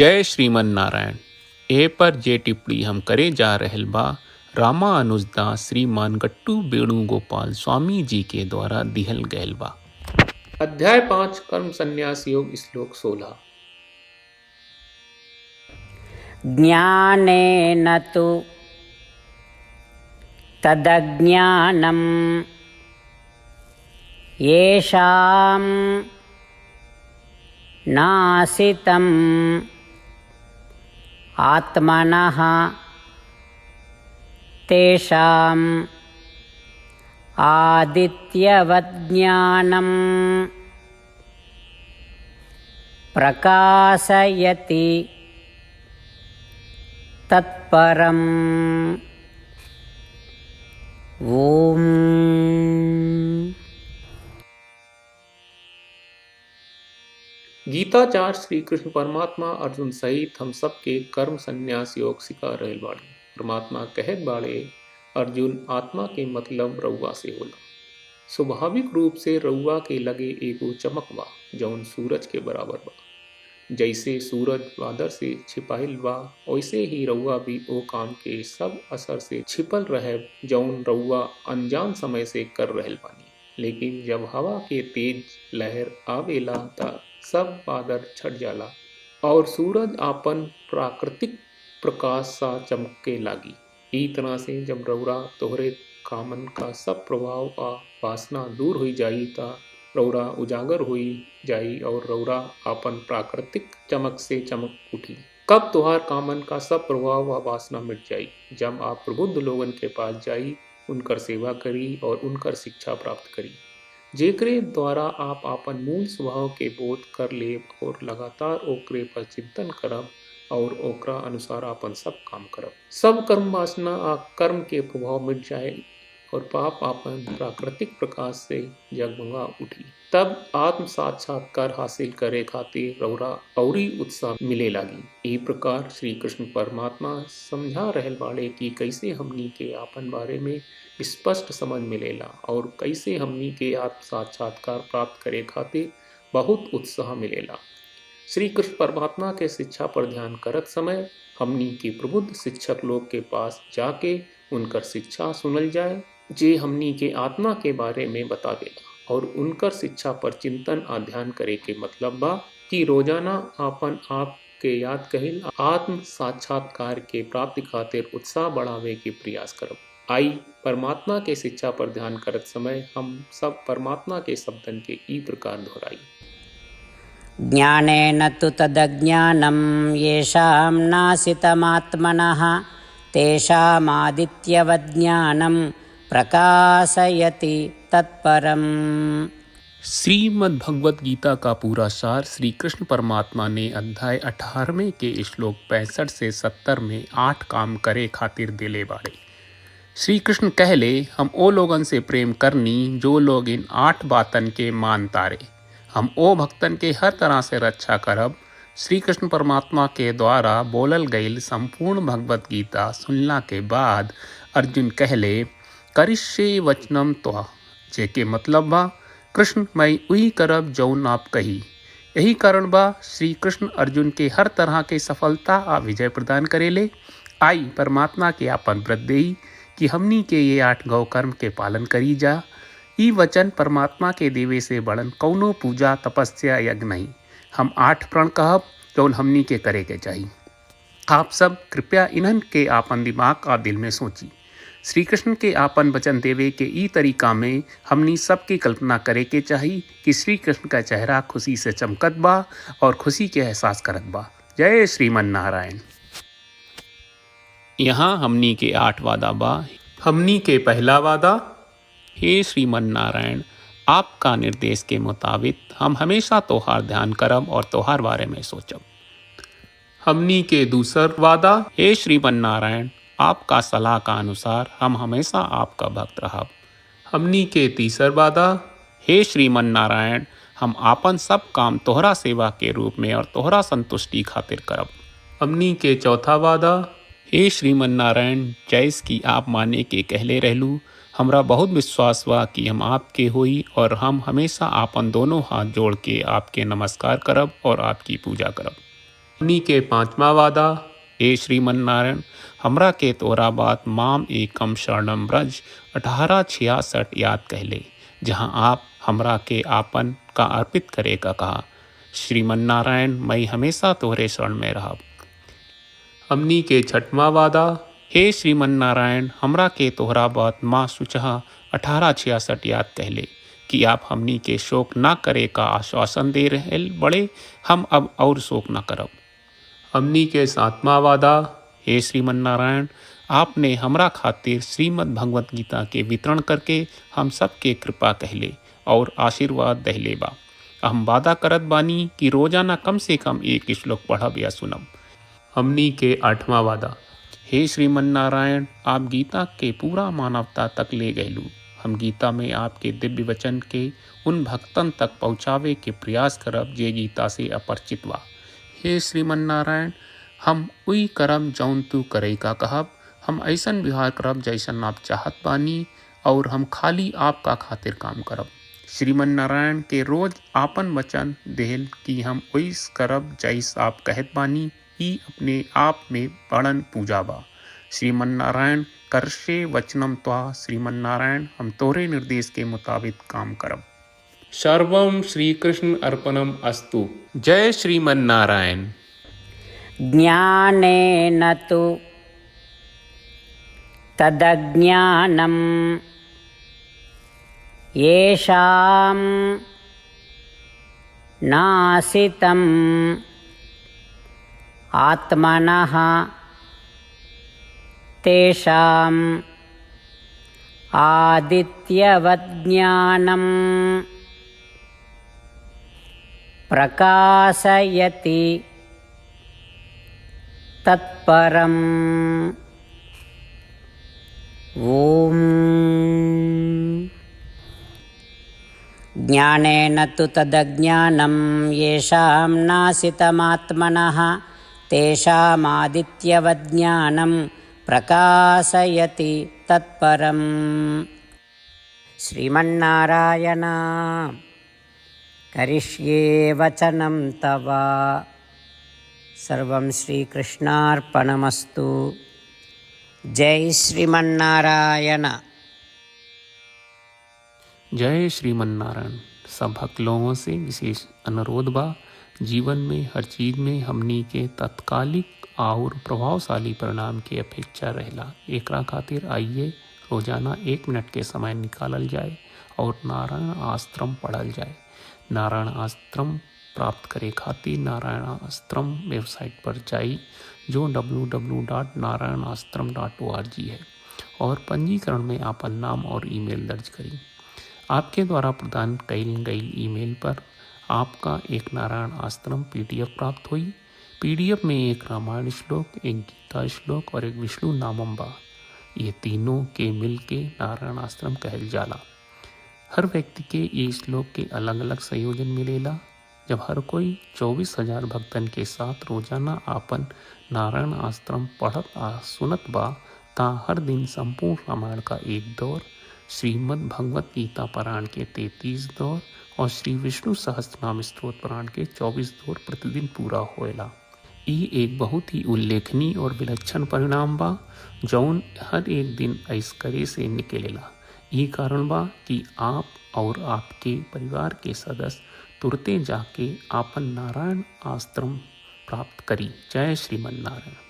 जय श्रीमन नारायण। ए पर जे टिप्पणी हम करे जा रहल बा रामानुजदास श्रीमान गट्टू वेणुगोपाल स्वामी जी के द्वारा दिहल गयल बा। अध्याय 5 कर्म संन्यास योग श्लोक 16। ज्ञानेन तु तदज्ञानं येषां नासितं आत्मनः तेषाम् आदित्यवत् ज्ञानं प्रकाशयति तत्परम्। ओम। गीताचार्य श्री कृष्ण परमात्मा अर्जुन सहित हम सबके कर्म संन्यास योग सिखा रहल बाड़े। परमात्मा कहत बाड़े, अर्जुन आत्मा के मतलब रउआ से होला। स्वाभाविक रूप से रउआ के लगे एगो चमक बा जौन सूरज के बराबर बा। जैसे सूरज बादर से छिपाइल बा वैसे ही रउआ भी ओ काम के सब असर से छिपल रहे जौन रउआ अनजान समय से कर रहल बानी। लेकिन जब हवा के तेज लहर आवेला त सब बादर छट जाला और सूरज आपन प्राकृतिक प्रकाश सा चमके लागी। ई तरह से जब रउरा तोहरे कामन का सब प्रभाव आ वासना दूर हो जाई ता रौरा उजागर हुई जाई और रौरा आपन प्राकृतिक चमक से चमक उठी। कब तुहार कामन का सब प्रभाव व वासना मिट जाई? जब आप प्रबुद्ध लोगन के पास जाई, उनकर सेवा करी और उनकर शिक्षा प्राप्त करी, जेकरे द्वारा आप आपन मूल स्वभाव के बोध कर लेब और लगातार ओकरे पर चिंतन करब और ओकरा अनुसार आपन सब काम करब। सब कर्म वासना आ कर्म के प्रभाव मिट जाए और पाप आपन प्राकृतिक प्रकाश से जगमगा उठी। तब आत्म साक्षात्कार हासिल करे खातिर रौरा औरी उत्साह मिले लागी। ई प्रकार श्री कृष्ण परमात्मा समझा रहल बाड़े कि कैसे हमनी के आपन बारे में स्पष्ट समझ मिलेला और कैसे हमनी के आत्म साक्षात्कार प्राप्त करे खातिर बहुत उत्साह मिलेला। श्री कृष्ण परमात्मा के शिक्षा पर ध्यान करत समय हमनी के प्रबुद्ध शिक्षक लोग के पास जाके उनकर शिक्षा सुनल जाए जे हमनी के आत्मा के बारे में बतावेला और उनकर शिक्षा पर चिंतन अध्ययन करे के मतलब बा कि रोजाना आपन आप के याद कहिल आत्म साक्षात्कार के प्राप्ति खातिर उत्साह बढ़ावे के प्रयास करब। आई परमात्मा के शिक्षा पर ध्यान करत समय हम सब परमात्मा के शब्दन के ई प्रकार दोहराई। ज्ञानेन तु तदज्ञानं येषां नासितमात्मनः तेषामादित्यवत् ज्ञानं प्रकाशयति तत्परम्। श्रीमद् भगवत गीता का पूरा सार श्री कृष्ण परमात्मा ने अध्याय 18वें के श्लोक 65 से 70 में 8 काम करे खातिर दिले बाड़े। श्री कृष्ण कहले, हम ओ लोगन से प्रेम करनी जो लोग इन 8 बातन के मान तारे। हम ओ भक्तन के हर तरह से रक्षा करब। श्री कृष्ण परमात्मा के द्वारा बोलल गईल संपूर्ण भगवत गीता सुनला के बाद अर्जुन कहले, करिष्ये वचनम त्वा, जेके मतलब बा कृष्ण मैं वही करब जौन आप कही। यही कारण बा श्री कृष्ण अर्जुन के हर तरह के सफलता आ विजय प्रदान करेले। आई परमात्मा के आपन व्रत देई कि हमनी के ये 8 गौ कर्म के पालन करी जा। ई वचन परमात्मा के देवे से बड़न कौनो पूजा तपस्या यज्ञ नहीं। हम 8 प्रण कहब जौन हमनी के करे के चाहिए। आप सब कृपया इन्हन के आपन दिमाग और दिल में सोची। श्री कृष्ण के आपन वचन देवे के ई तरीका में हमनी सबकी कल्पना करे के चाहिए कि श्री कृष्ण का चेहरा खुशी से चमकत बा और खुशी के एहसास करत बा। जय श्रीमन नारायण। यहाँ हमनी के 8 वादा बा। हमनी के पहला वादा, हे श्रीमन नारायण, आपका निर्देश के मुताबिक हम हमेशा तोहार ध्यान करब और तोहार बारे में सोचब। हमनी के दूसर वादा, हे श्रीमन नारायण, आपका सलाह का अनुसार हम हमेशा आपका भक्त रहब। हमनी के तीसर वादा, हे श्रीमन नारायण, हम आपन सब काम तोहरा सेवा के रूप में और तोहरा संतुष्टि खातिर करब। हमनी के चौथा वादा, हे श्रीमन नारायण, जैस की आप माने के कहले रहलू, हमरा बहुत विश्वास बा कि हम आपके होई और हम हमेशा आपन दोनों हाथ जोड़ के आपके नमस्कार करब और आपकी पूजा करब। हमनी के पांचवा वादा। हे श्रीमन नारायण, हमरा के तोरा बात माम एकम शरणम ब्रज 1866 याद कहले, जहाँ आप हमरा के आपन का अर्पित करे का कहा। श्रीमन नारायण, मैं हमेशा तोहरे शरण में रहब। हमनी के छठवा वादा। हे श्रीमन नारायण, हमरा के तोहरा बात माँ सुचहा 1866 याद कहले कि आप हमनी के शोक ना करे का आश्वासन दे रहे बड़े, हम अब और शोक ना करब। हमनी के सातवां वादा। हे श्रीमन नारायण, आपने हमरा खातिर श्रीमद् भगवत गीता के वितरण करके हम सब के कृपा कहले और आशीर्वाद दहले बा। हम वादा करत बानी कि रोजाना कम से कम एक श्लोक पढ़ब या सुनब। हमनी के आठवां वादा। हे श्रीमन नारायण, आप गीता के पूरा मानवता तक ले गयलू। हम गीता में आपके दिव्य वचन के उन भक्तन तक पहुँचावे के प्रयास करब जे गीता से अपरिचित बा। हे श्रीमन नारायण, हम उई करब जौन तू करे का कहब। हम ऐसन व्यवहार करब जैसन आप चाहत बानी और हम खाली आपका खातिर काम करब। श्रीमन नारायण के रोज आपन वचन देहल कि हम ओइस करब जैस आप कहत बानी, ही अपने आप में बड़न पूजा बा। श्रीमन नारायण, करशे वचनम त्वा। श्रीमन नारायण, हम तोरे निर्देश के मुताबिक काम करब। सर्वम श्री कृष्ण अर्पणम अस्तु। जय श्रीमन नारायण। ज्ञानेन तु तदज्ञानं येषां नासितं आत्मनः तेषाम् आदित्यवत् ज्ञानं प्रकाशयति तत्परम्। ॐ ज्ञानेन तु तदज्ञानं येषां नासितमात्मनः तेषामादित्यवत् ज्ञानं प्रकाशयति तत्परम्। श्रीमन्नारायण, करिष्ये वचनं तव। सर्वं श्रीकृष्णार्पणमस्तु। जय श्रीमन्नारायण। जय श्रीमन नारायण। सब भक्त लोगों से विशेष अनुरोध बा, जीवन में हर चीज में हमनी के तत्कालिक और प्रभावशाली परिणाम की अपेक्षा रहेला। एकरा खातिर आइए रोजाना 1 मिनट के समय निकालल जाए और नारायण आश्रम पढ़ल जाए। नारायण आश्रम प्राप्त करे खातिर नारायण आश्रम वेबसाइट पर जाई, जो www.narayanaashram.org है, और पंजीकरण में आपन नाम और ईमेल दर्ज करी। आपके द्वारा प्रदान कईल गई ईमेल पर आपका एक नारायण आश्रम PDF प्राप्त हुई। PDF में एक रामायण श्लोक, एक गीता श्लोक और एक विष्णु नामम बा। ये तीनों के मिल के नारायण आश्रम कहल जाला। हर व्यक्ति के ये श्लोक के अलग अलग संयोजन मिलेला। जब हर कोई 24,000 भक्तन के साथ रोजाना आपन नारायण आश्रम पढ़त आ सुनत बा, ता हर दिन संपूर्ण रामायण का 1 दौर, श्रीमद् भगवत गीता पारायण के 33 दौर और श्री विष्णु सहस्त्रनाम स्तोत्र पारायण के 24 दौर प्रतिदिन पूरा होएला। ई एक बहुत ही उल्लेखनीय और विलक्षण परिणाम बा, जौन हर एक दिन ऐस करे से निकलेला। ये कारण बा कि आप और आपके परिवार के सदस्य तुरते जाके आपन नारायण आश्रम प्राप्त करी। जय श्रीमन नारायण।